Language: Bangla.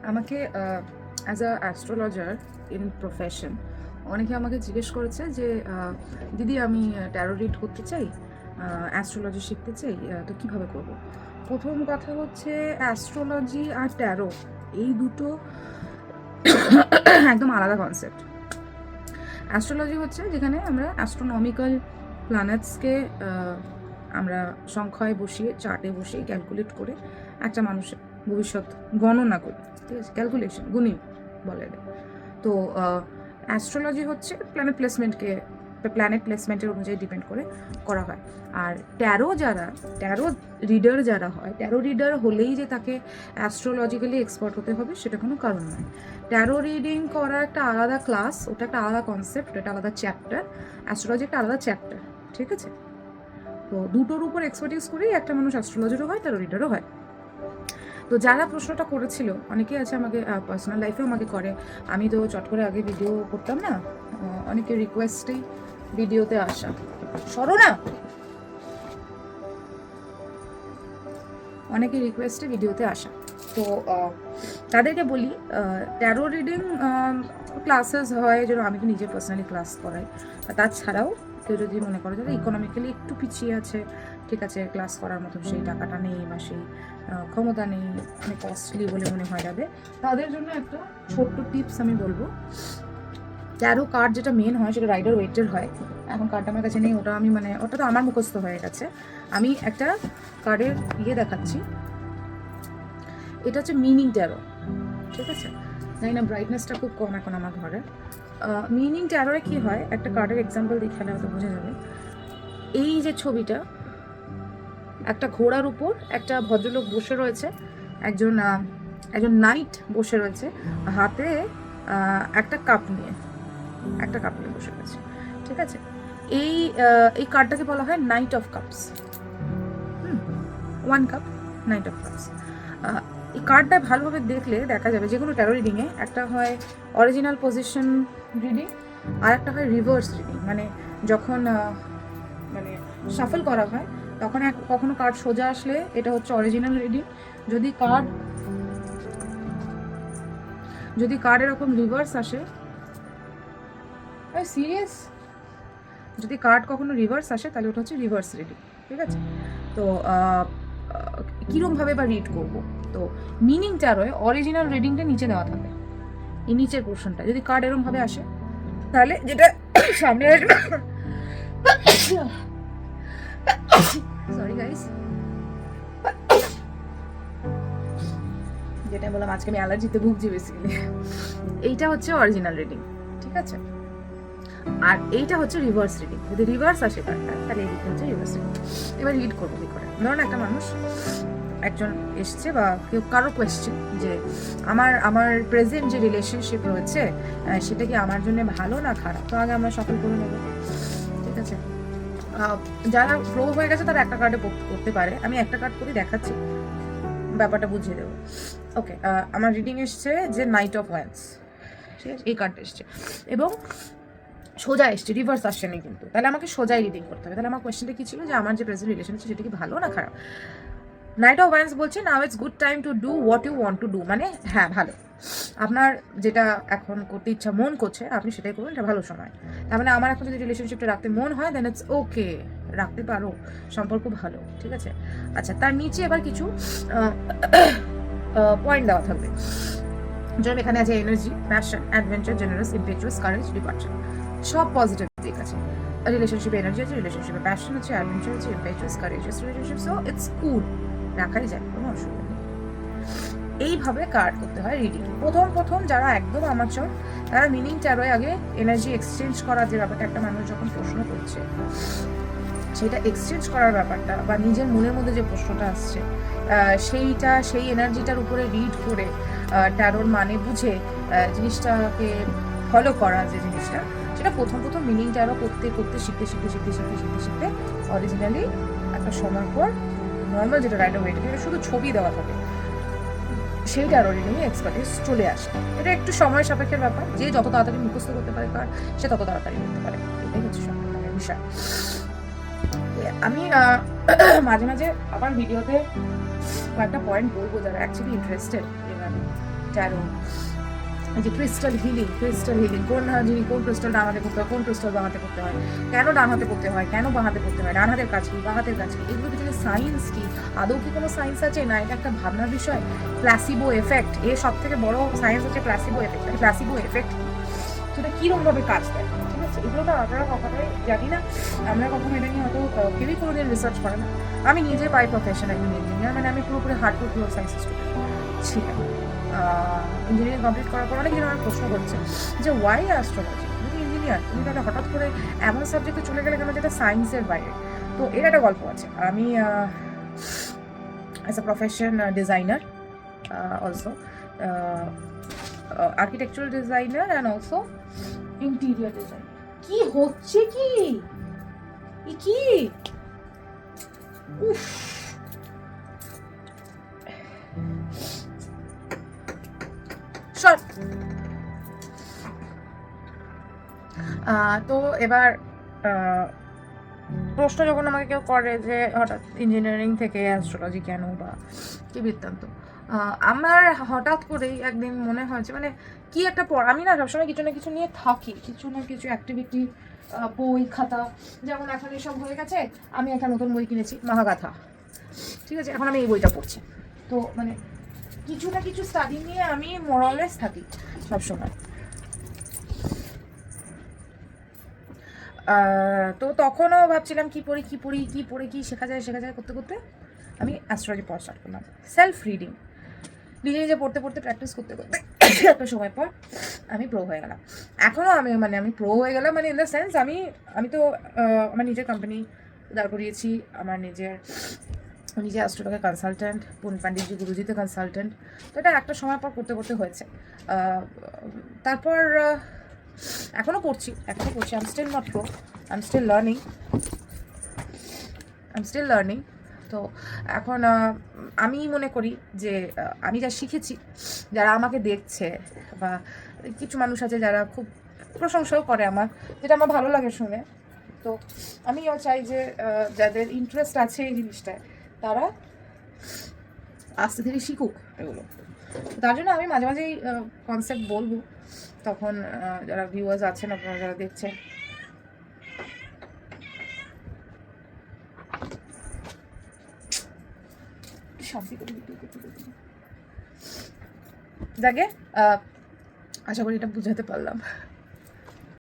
আমাকে as a astrologer in profession অনেকে আমাকে জিজ্ঞেস করেছে যে দিদি আমি ট্যারো রিড করতে চাই, অ্যাস্ট্রোলজি শিখতে চাই, তো কীভাবে করব। প্রথম কথা হচ্ছে অ্যাস্ট্রোলজি আর ট্যারো এই দুটো একদম আলাদা কনসেপ্ট। অ্যাস্ট্রোলজি হচ্ছে যেখানে আমরা অ্যাস্ট্রোনমিক্যাল প্ল্যানেটসকে আমরা সংখ্যায় বসিয়ে চার্টে বসিয়ে ক্যালকুলেট করে একটা মানুষের ভবিষ্যৎ গণনা করি, ঠিক আছে, ক্যালকুলেশন গুণি বলে এটা। তো অ্যাস্ট্রোলজি হচ্ছে প্ল্যানেট প্লেসমেন্টের অনুযায়ী ডিপেন্ড করে করা হয়। আর ট্যারো রিডার যারা হয়, ট্যারো রিডার হলেই যে তাকে অ্যাস্ট্রোলজিক্যালি এক্সপার্ট হতে হবে সেটা কোনো কারণ নয়। ট্যারো রিডিং করা একটা আলাদা ক্লাস, ওটা একটা আলাদা কনসেপ্ট, ওটা আলাদা চ্যাপ্টার। অ্যাস্ট্রোলজি একটা আলাদা চ্যাপ্টার, ঠিক আছে। তো দুটোর উপর এক্সপার্টিস করেই একটা মানুষ অ্যাস্ট্রোলজারও হয়, ট্যারো রিডারও হয়। তো যারা প্রশ্নটা করেছিল, অনেকেই আছে আমাকে পার্সোনাল লাইফেও আমাকে করে, আমি তো চট করে আগে ভিডিও করতাম না, অনেকে রিকোয়েস্টেই ভিডিওতে আসা। সরো না, অনেকে রিকোয়েস্টে ভিডিওতে আসা। তো তাদেরকে বলি ট্যারো রিডিং ক্লাসেস হয়, যেন আমি তো নিজে পার্সোনালি ক্লাস করাই। তাছাড়াও কেউ যদি মনে করে যারা ইকোনমিক্যালি একটু পিছিয়ে আছে, ঠিক আছে, ক্লাস করার মতন সেই টাকাটা নেই বা সেই ক্ষমতা নেই, মানে কস্টলি বলে মনে হয় যাবে, তাদের জন্য একটা ছোট্ট টিপস আমি বলবো। ট্যারো কার্ড যেটা মেন হয় সেটা রাইডার ওয়েটের হয়। এখন কার্ডটা আমার কাছে নেই, ওটা তো আমার মুখস্থ হয়ে গেছে। আমি একটা কার্ডের দেখাচ্ছি। এটা হচ্ছে মিনিং ট্যারো, ঠিক আছে। জানি না, ব্রাইটনেসটা খুব কম এখন আমার ঘরে। মিনিং ট্যারোরে কি হয়, একটা কার্ডের এক্সাম্পল দিয়ে খেলে হয়তো বোঝা যাবে। এই যে ছবিটা, একটা ঘোড়ার উপর একটা ভদ্রলোক বসে রয়েছে, একজন নাইট বসে রয়েছে, হাতে একটা কাপ নিয়ে বসে রয়েছে, ঠিক আছে। এই কার্ডটাকে বলা হয় night of cups. One cup, night of cups. এই কার্ডটা ভালোভাবে দেখলে দেখা যাবে যে কোনো ট্যারো রিডিংয়ে একটা হয় অরিজিনাল পজিশন রিডিং, আর একটা হয় রিভার্স রিডিং। মানে যখন শাফল করা হয় তখন কখনো কার্ড সোজা আসলে এটা হচ্ছে অরিজিনাল রিডিং। যদি কার্ড এরকম রিভার্স আসে, সিরিয়াস, যদি কার্ড কখনো রিভার্স আসে তাহলে ওটা হচ্ছে রিভার্স রিডিং, ঠিক আছে। তো কীরকমভাবে বা রিড করবো, তো মিনিং ট্যারোয় অরিজিনাল রিডিংটা নিচে দেওয়া থাকে, এই নিচের পোর্শনটা। যদি কার্ড এরকমভাবে আসে তাহলে যেটা সামনে আসবে, সরি গাইস, যেটা বললাম আজকে আমি অ্যালার্জিতে ভুগছি বেসিক্যালি। এইটা হচ্ছে অরিজিনাল রিডিং, ঠিক আছে। আর এইটা হচ্ছে রিভার্স রিডিং। যদি রিভার্স আসে কার্ডটা তাহলে এই দিকটা হচ্ছে রিভার্স রিডিং। এবার রিড করবো কি করে। ধরুন একটা মানুষ, একজন এসছে বা কারো কোয়েশ্চেন যে আমার প্রেজেন্ট যে রিলেশনশিপ রয়েছে সেটা কি আমার জন্য ভালো না খারাপ। তো আগে আমরা সফল করে নেবো, ঠিক আছে। যারা প্রো হয়ে গেছে তারা একটা কার্ডে করতে পারে, আমি একটা কার্ড করে দেখাচ্ছি, ব্যাপারটা বুঝিয়ে দেবো। ওকে, আমার রিডিং এসছে যে নাইট অফ ওয়ান্স, ঠিক আছে, এই কার্ডটা এসছে এবং সোজা এসছে, রিভার্স আসছে না কিন্তু। তাহলে আমাকে সোজাই রিডিং করতে হবে। তাহলে আমার কোয়েশ্চেনটা কি ছিল, যে আমার যে প্রেজেন্ট রিলেশন আছে সেটা কি ভালো না খারাপ। নাইট অফ ওয়ান্স বলছে now it's good time to do what you want to do, মানে হ্যাঁ ভালো, আপনার যেটা এখন করতে ইচ্ছা মন করছে আপনি সেটাই করুন, এটা ভালো সময়। তার মানে আমার এখন যদি রিলেশনশিপটা রাখতে মন হয় দেন ইটস ওকে, রাখতে পারো, সম্পর্ক ভালো, ঠিক আছে। আচ্ছা, তার নিচে এবার কিছু পয়েন্ট দেওয়া থাকবে, যেমন এখানে আছে energy, passion, adventure, generous, impetuous, courage, departure, সব পজিটিভ দিক আছে। রিলেশনশিপে এনার্জি আছে, রিলেশনশিপে প্যাশন আছে, অ্যাডভেঞ্চার আছে, ইম্পেচুয়াস, কারেজিয়াস রিলেশনশিপ, সো ইটস কুল, রাখাই যায়, কোনো অসুবিধা নেই। এইভাবে কার্ড করতে হয় রিডিং। প্রথম যারা একদম আমাচর, তারা মিনিং ট্যারোয় আগে এনার্জি এক্সচেঞ্জ করার যে ব্যাপারটা, একটা মানুষ যখন প্রশ্ন করছে সেটা এক্সচেঞ্জ করার ব্যাপারটা, বা নিজের মনের মধ্যে যে প্রশ্নটা আসছে সেই এনার্জিটার উপরে রিড করে ট্যারোর মানে বুঝে জিনিসটাকে ফলো করা, যে জিনিসটা সেটা প্রথম মিনিং ট্যারো করতে শিখতে অরিজিনালি একটা সময় পর নর্মাল যেটা রাইডার ওয়েট, এটা শুধু ছবি দেওয়া থাকে, সেই ট্যারো রিডিংয়ে এক্সপার্টিস চলে আসে। এটা একটু সময় সাপেক্ষের ব্যাপার, যে যত তাড়াতাড়ি মুখস্থ করতে পারে কার, সে তত তাড়াতাড়ি করতে পারে, এটাই হচ্ছে বিষয়। আমি মাঝে মাঝে আমার ভিডিওতে কয়েকটা পয়েন্ট বলবো যারা অ্যাকচুয়ালি ইন্টারেস্টেড এভাবে, ট্যারো, এই যে ক্রিস্টাল হিলিং, কোন ক্রিস্টাল ডান হাতে করতে হয়, কোন ক্রিস্টাল বাঁ হাতে করতে হয়, কেন ডান হাতে করতে হয়, কেন বাঁ হাতে করতে হয়, ডান হাতের কাজ কি, বাঁ হাতের কাজ কি, এগুলো পিছনে সায়েন্স কি, আদৌ কি কোনো সায়েন্স আছে, না এটা একটা ভাবনার বিষয়। প্ল্যাসিবো এফেক্ট, এর সব থেকে বড় সায়েন্স হচ্ছে প্ল্যাসিবো এফেক্ট। প্ল্যাসিবো এফেক্ট সেটা কীরকমভাবে কাজ দেয়, ঠিক আছে? এগুলো তো আমরা কখনোই জানি না, আমরা কখনো এটা নিয়ে হয়তো কেউই কোনোদিন রিসার্চ করে না। আমি নিজে বাই প্রফেশন একজন ইঞ্জিনিয়ার, মানে আমি পুরোপুরি হার্ডকোর পিওর সায়েন্স স্টুডেন্ট ছিলাম। ইঞ্জিনিয়ারিং কমপ্লিট করার পর অনেকজন আমার প্রশ্ন করছে যে ওয়াই অ্যাস্ট্রোলজি, তুমি ইঞ্জিনিয়ার, তুমি তাহলে হঠাৎ করে এমন সাবজেক্টে চলে গেলে কেন যেটা সায়েন্সের বাইরে? তো এর একটা গল্প আছে। আমি as a profession designer, also architectural designer and also interior designer. কি হচ্ছে কি কি উফ, তো এবার প্রশ্ন যখন আমাকে কেউ করে যে হঠাৎ ইঞ্জিনিয়ারিং থেকে অ্যাস্ট্রোলজি কেন বা কি বৃত্তান্ত, আমার হঠাৎ করেই একদিন মনে হয়েছে, মানে কি একটা আমি না সবসময় কিছু না কিছু নিয়ে থাকি, কিছু না কিছু অ্যাক্টিভিটি, বই খাতা, যেমন এখন এসব হয়ে গেছে। আমি একটা নতুন বই কিনেছি, মহাগাথা, ঠিক আছে? এখন আমি এই বইটা পড়ছি। তো মানে কিছু না কিছু স্টাডি নিয়ে আমি মোরালেস থাকি সবসময়। তো তখনও ভাবছিলাম কি পড়ে কি শেখা যায় করতে করতে আমি অ্যাস্ট্রোলজি পড়া স্টার্ট করলাম। সেলফ রিডিং, নিজে পড়তে প্র্যাকটিস করতে একটা সময় পর আমি প্রো হয়ে গেলাম। এখনও আমি প্রো হয়ে গেলাম, মানে ইন দ্য সেন্স আমি তো আমার নিজের কোম্পানি দাঁড় করিয়েছি, আমার নিজে অ্যাস্ট্রোলজি কনসালট্যান্ট, পণ্ডিতজি গুরুজিতে কনসালট্যান্ট। তো এটা একটা সময় পর করতে হয়েছে। তারপর এখনও পড়ছি। I am still not pro, I am still learning. তো এখন আমি মনে করি যে আমি যা শিখেছি, যারা আমাকে দেখছে বা কিছু মানুষ আছে যারা খুব প্রশংসাও করে আমার, যেটা আমার ভালো লাগে শুনে। তো আমিও চাই যে যাদের ইন্টারেস্ট আছে এই জিনিসটায়, তারা আস্তে ধীরে শিখুক এগুলো। তার জন্য আমি মাঝে মাঝেই কনসেপ্ট বলবো, তখন যারা ভিউয়ার্স আছেন, আপনারা যারা দেখছেন, শান্তি করে যাকে আশা করি এটা বুঝাতে পারলাম।